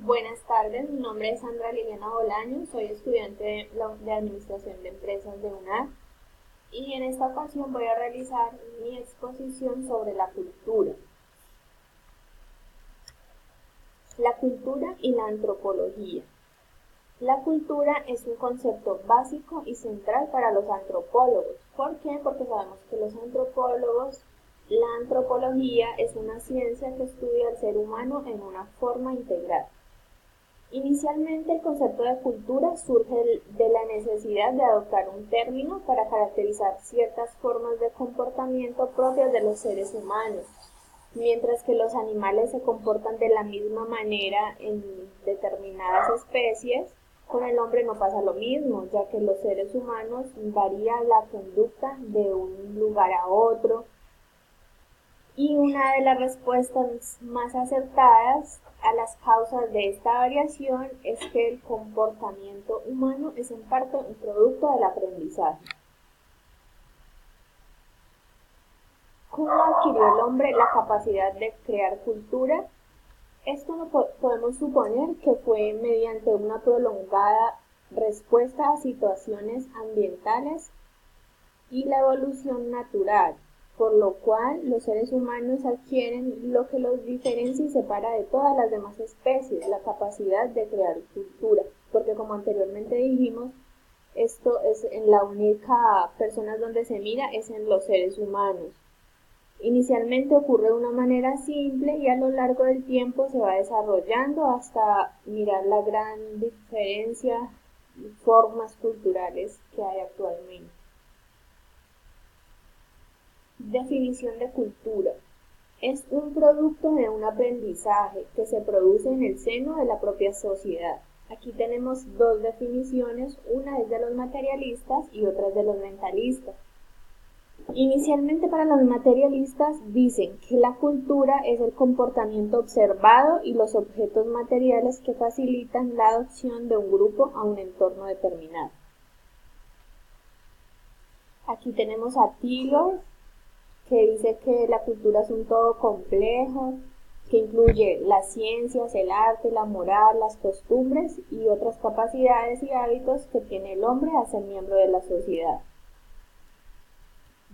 Buenas tardes, mi nombre es Sandra Liliana Bolaño, soy estudiante de Administración de Empresas de UNAD y en esta ocasión voy a realizar mi exposición sobre la cultura. La cultura y la antropología. La cultura es un concepto básico y central para los antropólogos. ¿Por qué? Porque sabemos que los antropólogos, la antropología es una ciencia que estudia al ser humano en una forma integral. Inicialmente el concepto de cultura surge de la necesidad de adoptar un término para caracterizar ciertas formas de comportamiento propias de los seres humanos, mientras que los animales se comportan de la misma manera en determinadas especies. Con el hombre no pasa lo mismo, ya que los seres humanos varía la conducta de un lugar a otro, y una de las respuestas más acertadas a las causas de esta variación es que el comportamiento humano es en parte un producto del aprendizaje. ¿Cómo adquirió el hombre la capacidad de crear cultura? Esto lo podemos suponer que fue mediante una prolongada respuesta a situaciones ambientales y la evolución natural, por lo cual los seres humanos adquieren lo que los diferencia y separa de todas las demás especies, la capacidad de crear cultura, porque como anteriormente dijimos, esto es en la única persona donde se mira es en los seres humanos. Inicialmente ocurre de una manera simple y a lo largo del tiempo se va desarrollando hasta mirar la gran diferencia y formas culturales que hay actualmente. Definición de cultura. Es un producto de un aprendizaje que se produce en el seno de la propia sociedad. Aquí tenemos dos definiciones, una es de los materialistas y otra es de los mentalistas. Inicialmente para los materialistas dicen que la cultura es el comportamiento observado y los objetos materiales que facilitan la adopción de un grupo a un entorno determinado. Aquí tenemos a Taylor, que dice que la cultura es un todo complejo, que incluye las ciencias, el arte, la moral, las costumbres y otras capacidades y hábitos que tiene el hombre a ser miembro de la sociedad.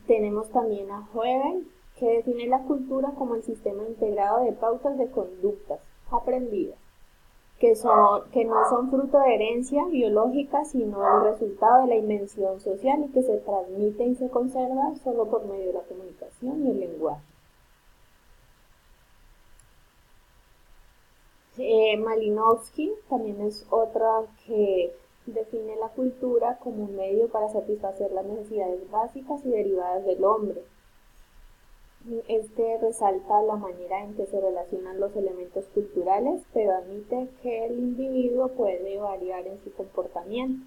Tenemos también a Hegel, que define la cultura como el sistema integrado de pautas de conductas aprendidas, que no son fruto de herencia biológica, sino el resultado de la invención social y que se transmite y se conserva solo por medio de la comunicación y el lenguaje. Malinowski también es otra que define la cultura como un medio para satisfacer las necesidades básicas y derivadas del hombre. Este resalta la manera en que se relacionan los elementos culturales, pero admite que el individuo puede variar en su comportamiento.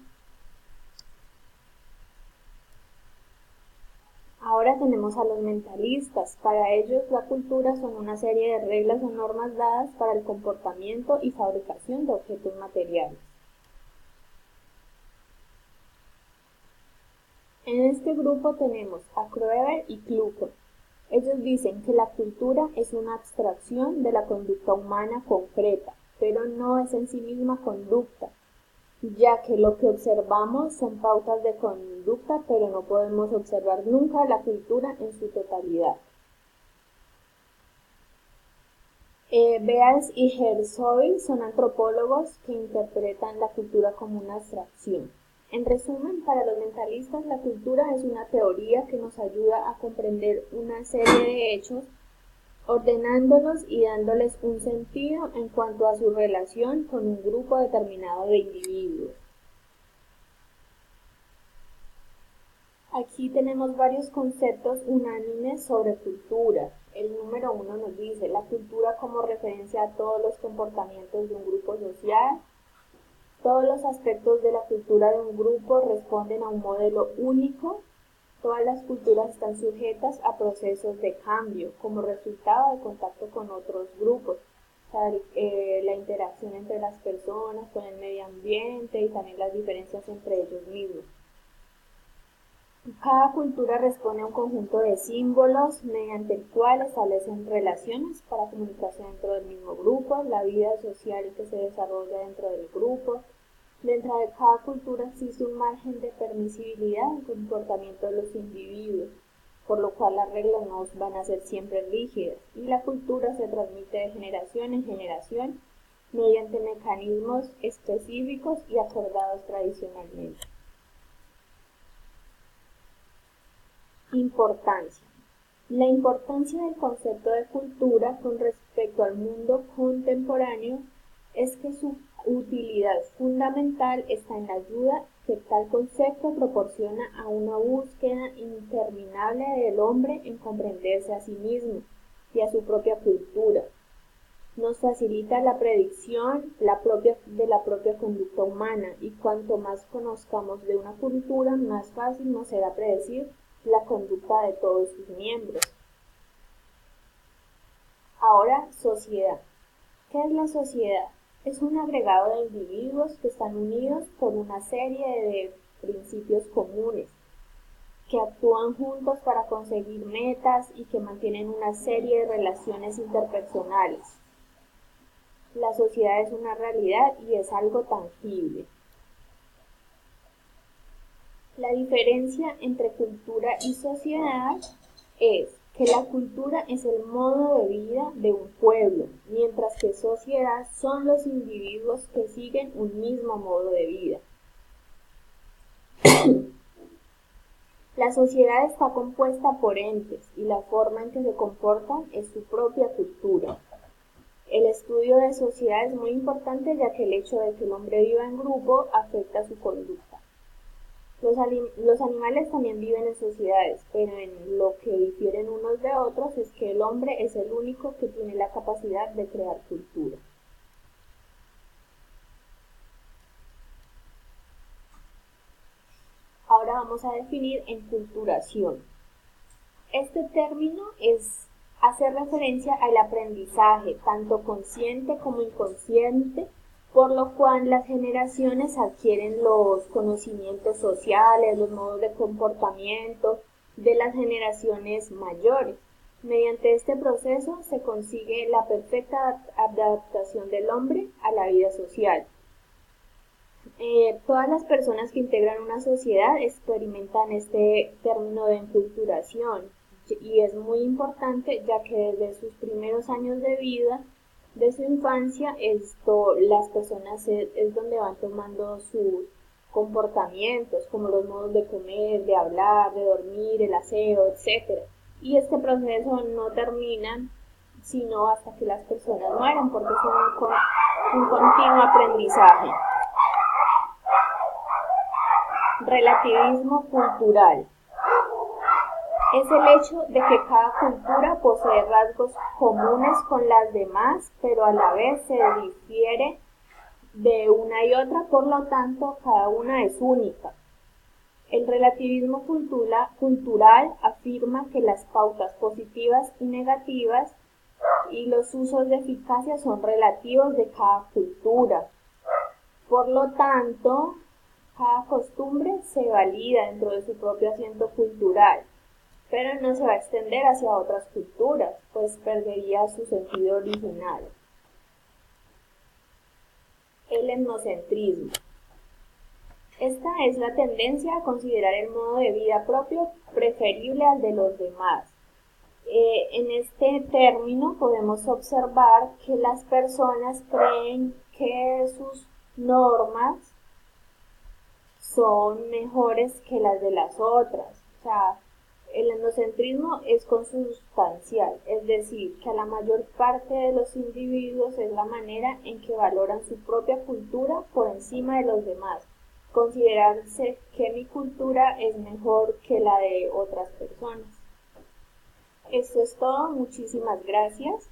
Ahora tenemos a los mentalistas. Para ellos la cultura son una serie de reglas o normas dadas para el comportamiento y fabricación de objetos materiales. En este grupo tenemos a Kroeber y Kluckhoff. Ellos dicen que la cultura es una abstracción de la conducta humana concreta, pero no es en sí misma conducta, ya que lo que observamos son pautas de conducta, pero no podemos observar nunca la cultura en su totalidad. Beals y Herzog son antropólogos que interpretan la cultura como una abstracción. En resumen, para los mentalistas, la cultura es una teoría que nos ayuda a comprender una serie de hechos, ordenándolos y dándoles un sentido en cuanto a su relación con un grupo determinado de individuos. Aquí tenemos varios conceptos unánimes sobre cultura. El número 1 nos dice la cultura como referencia a todos los comportamientos de un grupo social. Todos los aspectos de la cultura de un grupo responden a un modelo único. Todas las culturas están sujetas a procesos de cambio como resultado de contacto con otros grupos. O sea, la interacción entre las personas, con el medio ambiente y también las diferencias entre ellos mismos. Cada cultura responde a un conjunto de símbolos mediante el cual establecen relaciones para comunicarse dentro del mismo grupo, la vida social que se desarrolla dentro del grupo. Dentro de cada cultura existe un margen de permisibilidad en el comportamiento de los individuos, por lo cual las reglas no van a ser siempre rígidas y la cultura se transmite de generación en generación mediante mecanismos específicos y acordados tradicionalmente. Importancia. La importancia del concepto de cultura con respecto al mundo contemporáneo es que su utilidad fundamental está en la ayuda que tal concepto proporciona a una búsqueda interminable del hombre en comprenderse a sí mismo y a su propia cultura. Nos facilita la predicción de la propia conducta humana y cuanto más conozcamos de una cultura, más fácil nos será predecir la conducta de todos sus miembros. Ahora, sociedad. ¿Qué es la sociedad? Es un agregado de individuos que están unidos por una serie de principios comunes, que actúan juntos para conseguir metas y que mantienen una serie de relaciones interpersonales. La sociedad es una realidad y es algo tangible. La diferencia entre cultura y sociedad es que la cultura es el modo de vida de un pueblo, mientras que sociedad son los individuos que siguen un mismo modo de vida. La sociedad está compuesta por entes y la forma en que se comportan es su propia cultura. El estudio de sociedad es muy importante ya que el hecho de que el hombre viva en grupo afecta su conducta. Los animales también viven en sociedades, pero en lo que difieren unos de otros es que el hombre es el único que tiene la capacidad de crear cultura. Ahora vamos a definir enculturación. Este término hace referencia al aprendizaje, tanto consciente como inconsciente, por lo cual las generaciones adquieren los conocimientos sociales, los modos de comportamiento de las generaciones mayores. Mediante este proceso se consigue la perfecta adaptación del hombre a la vida social. Todas las personas que integran una sociedad experimentan este término de enculturación y es muy importante ya que desde sus primeros años de vida, de su infancia, las personas es donde van tomando sus comportamientos, como los modos de comer, de hablar, de dormir, el aseo, etc. Y este proceso no termina sino hasta que las personas mueren, porque es un continuo aprendizaje. Relativismo cultural. Es el hecho de que cada cultura posee rasgos comunes con las demás, pero a la vez se difiere de una y otra, por lo tanto, cada una es única. El relativismo cultural afirma que las pautas positivas y negativas y los usos de eficacia son relativos de cada cultura. Por lo tanto, cada costumbre se valida dentro de su propio asiento cultural, pero no se va a extender hacia otras culturas, pues perdería su sentido original. El etnocentrismo. Esta es la tendencia a considerar el modo de vida propio preferible al de los demás. En este término podemos observar que las personas creen que sus normas son mejores que las de las otras. O sea, el etnocentrismo es consustancial, es decir, que a la mayor parte de los individuos es la manera en que valoran su propia cultura por encima de los demás. Considerarse que mi cultura es mejor que la de otras personas. Esto es todo, muchísimas gracias.